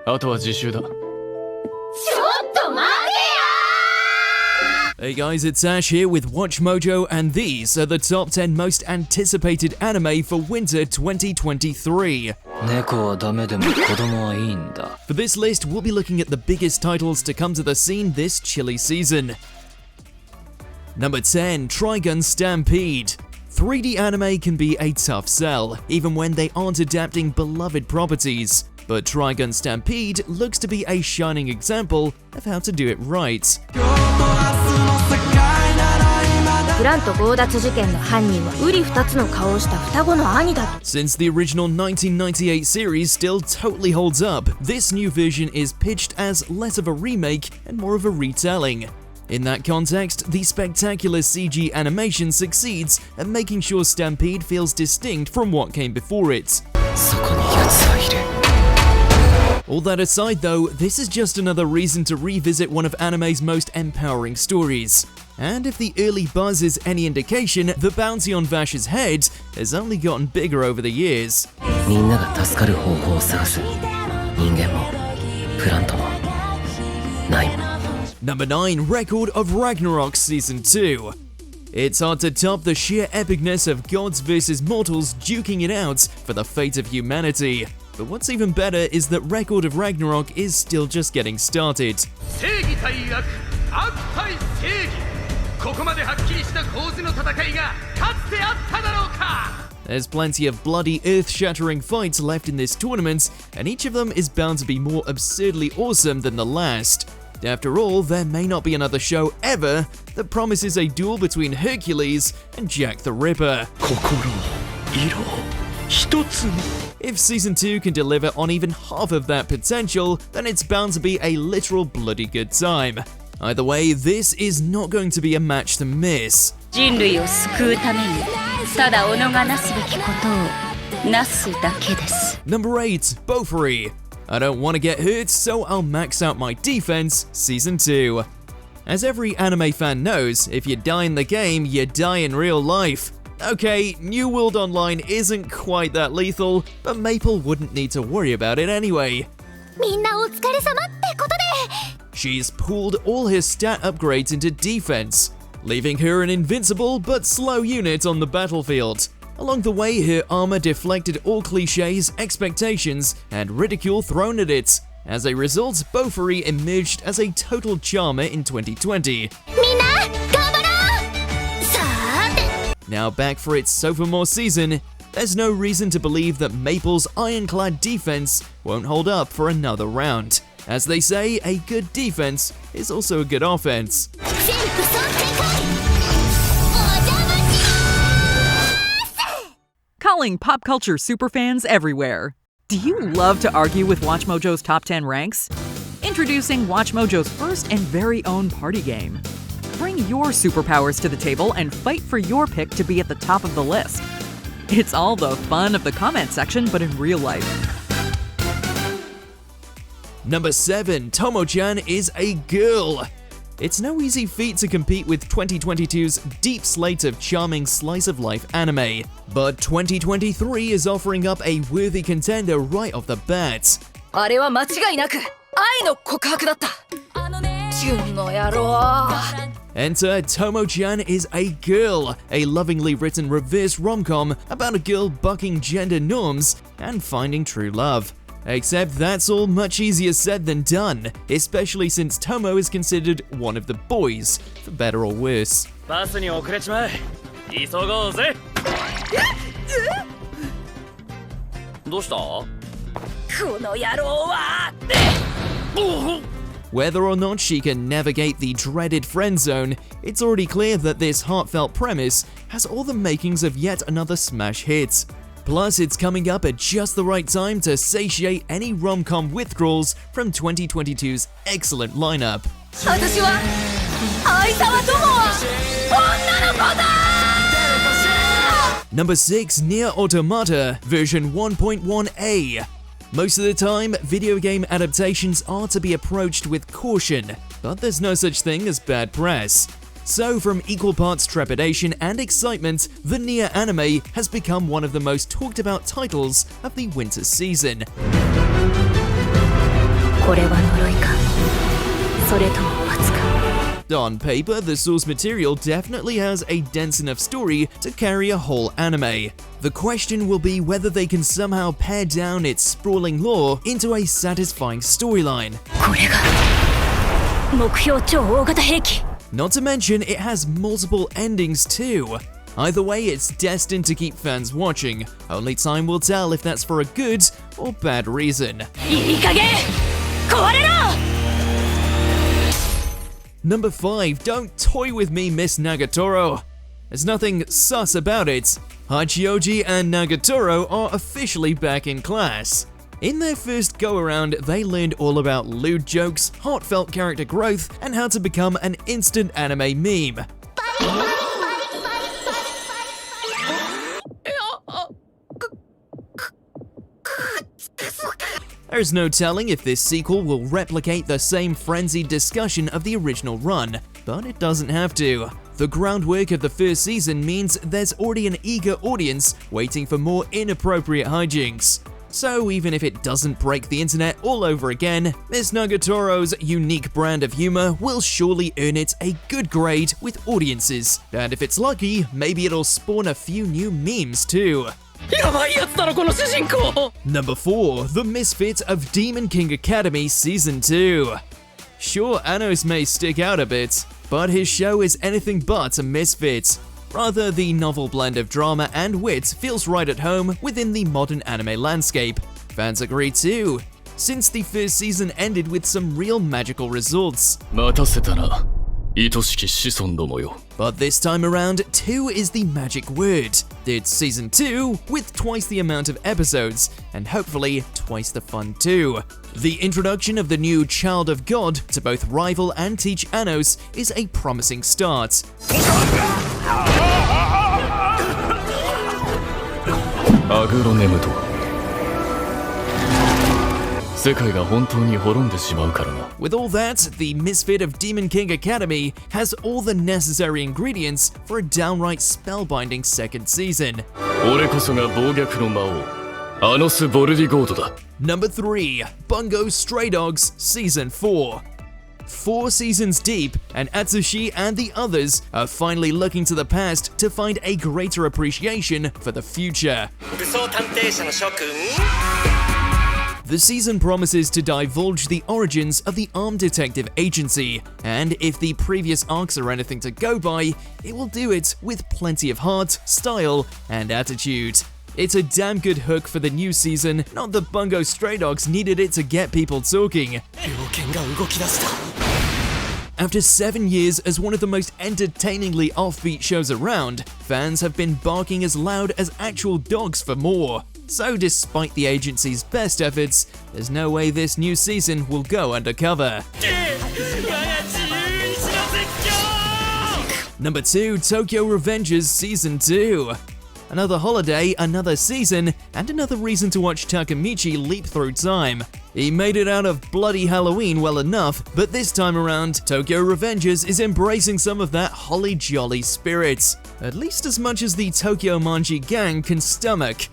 あとは自習だ。Hey guys, it's Ash here with WatchMojo, and these are the top 10 most anticipated anime for winter 2023. For this list, we'll be looking at the biggest titles to come to the scene this chilly season. Number 10, Trigun Stampede. 3D anime can be a tough sell, even when they aren't adapting beloved properties. But Trigun Stampede looks to be a shining example of how to do it right. Since the original 1998 series still totally holds up, this new version is pitched as less of a remake and more of a retelling. In that context, the spectacular CG animation succeeds at making sure Stampede feels distinct from what came before it. All that aside though, this is just another reason to revisit one of anime's most empowering stories. And if the early buzz is any indication, the bounty on Vash's head has only gotten bigger over the years. Number 9, Record of Ragnarok Season 2. It's hard to top the sheer epicness of gods vs mortals duking it out for the fate of humanity. But what's even better is that Record of Ragnarok is still just getting started. There's plenty of bloody, earth-shattering fights left in this tournament, and each of them is bound to be more absurdly awesome than the last. After all, there may not be another show ever that promises a duel between Hercules and Jack the Ripper. If Season 2 can deliver on even half of that potential, then it's bound to be a literal bloody good time. Either way, this is not going to be a match to miss. Number 8, Bofuri. I don't want to get hurt, so I'll max out my defense, Season 2. As every anime fan knows, if you die in the game, you die in real life. Okay, New World Online isn't quite that lethal, but Maple wouldn't need to worry about it anyway. She's pulled all her stat upgrades into defense, leaving her an invincible but slow unit on the battlefield. Along the way, her armor deflected all cliches, expectations, and ridicule thrown at it. As a result, Bofuri emerged as a total charmer in 2020. Now back for its sophomore season, there's no reason to believe that Maple's ironclad defense won't hold up for another round. As they say, a good defense is also a good offense. Calling pop culture superfans everywhere. Do you love to argue with WatchMojo's top 10 ranks? Introducing WatchMojo's first and very own party game. Bring your superpowers to the table and fight for your pick to be at the top of the list. It's all the fun of the comment section, but in real life. Number 7, Tomo-chan is a girl. It's no easy feat to compete with 2022's deep slate of charming slice-of-life anime, but 2023 is offering up a worthy contender right off the bat. Enter Tomo-chan is a Girl, a lovingly written reverse rom-com about a girl bucking gender norms and finding true love. Except that's all much easier said than done, especially since Tomo is considered one of the boys, for better or worse. Whether or not she can navigate the dreaded friend zone, it's already clear that this heartfelt premise has all the makings of yet another smash hit. Plus, it's coming up at just the right time to satiate any rom-com withdrawals from 2022's excellent lineup. Number 6, Nier Automata, version 1.1a. Most of the time, video game adaptations are to be approached with caution, but there's no such thing as bad press. So, from equal parts trepidation and excitement, the Nier anime has become one of the most talked about titles of the winter season. これは呪いかそれとも罰か On paper, the source material definitely has a dense enough story to carry a whole anime. The question will be whether they can somehow pare down its sprawling lore into a satisfying storyline. これが目標超大型兵器 Not to mention, it has multiple endings too. Either way, it's destined to keep fans watching. Only time will tell if that's for a good or bad reason. いい加減壊れろ Number 5, don't toy with me, Miss Nagatoro. There's nothing sus about it. Hachioji and Nagatoro are officially back in class. In their first go-around, they learned all about lewd jokes, heartfelt character growth, and how to become an instant anime meme. There's no telling if this sequel will replicate the same frenzied discussion of the original run, but it doesn't have to. The groundwork of the first season means there's already an eager audience waiting for more inappropriate hijinks. So even if it doesn't break the internet all over again, Miss Nagatoro's unique brand of humor will surely earn it a good grade with audiences. And if it's lucky, maybe it'll spawn a few new memes too. Number 4, The Misfit of Demon King Academy Season 2. Sure, Anos may stick out a bit, but his show is anything but a misfit. Rather, the novel blend of drama and wit feels right at home within the modern anime landscape. Fans agree too, since the first season ended with some real magical results. But this time around, 2 is the magic word. It's Season 2 with twice the amount of episodes, and hopefully twice the fun too. The introduction of the new Child of God to both rival and teach Anos is a promising start. With all that, the Misfit of Demon King Academy has all the necessary ingredients for a downright spellbinding second season. Number 3, Bungo Stray Dogs Season 4. 4 seasons deep, and Atsushi and the others are finally looking to the past to find a greater appreciation for the future. The season promises to divulge the origins of the armed detective agency, and if the previous arcs are anything to go by, it will do it with plenty of heart, style, and attitude. It's a damn good hook for the new season, not that Bungo Stray Dogs needed it to get people talking. After 7 years as one of the most entertainingly offbeat shows around, fans have been barking as loud as actual dogs for more. So despite the agency's best efforts, there's no way this new season will go undercover. Number 2, Tokyo Revengers Season 2. Another holiday, another season, and another reason to watch Takemichi leap through time. He made it out of bloody Halloween well enough, but this time around, Tokyo Revengers is embracing some of that holly jolly spirit. At least as much as the Tokyo Manji gang can stomach.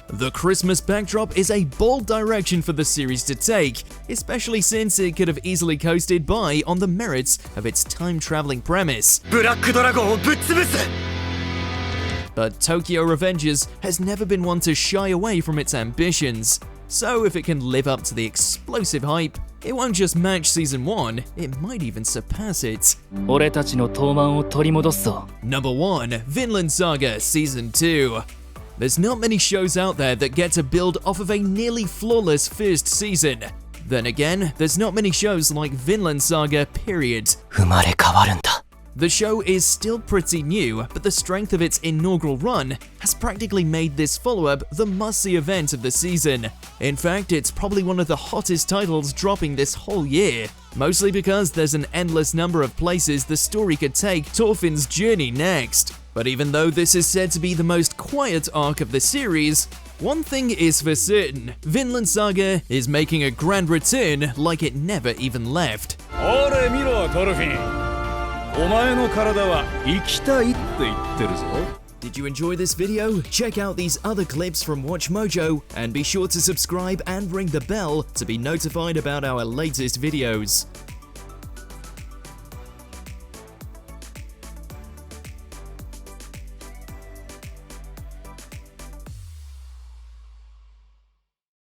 The Christmas backdrop is a bold direction for the series to take, especially since it could have easily coasted by on the merits of its time-traveling premise. But Tokyo Revengers has never been one to shy away from its ambitions, so if it can live up to the explosive hype, it won't just match Season 1, it might even surpass it. Number 1, Vinland Saga Season 2. There's not many shows out there that get to build off of a nearly flawless first season. Then again, there's not many shows like Vinland Saga, period. The show is still pretty new, but the strength of its inaugural run has practically made this follow-up the must-see event of the season. In fact, it's probably one of the hottest titles dropping this whole year, mostly because there's an endless number of places the story could take Thorfinn's journey next. But even though this is said to be the most quiet arc of the series, one thing is for certain, Vinland Saga is making a grand return like it never even left. Did you enjoy this video? Check out these other clips from WatchMojo and be sure to subscribe and ring the bell to be notified about our latest videos.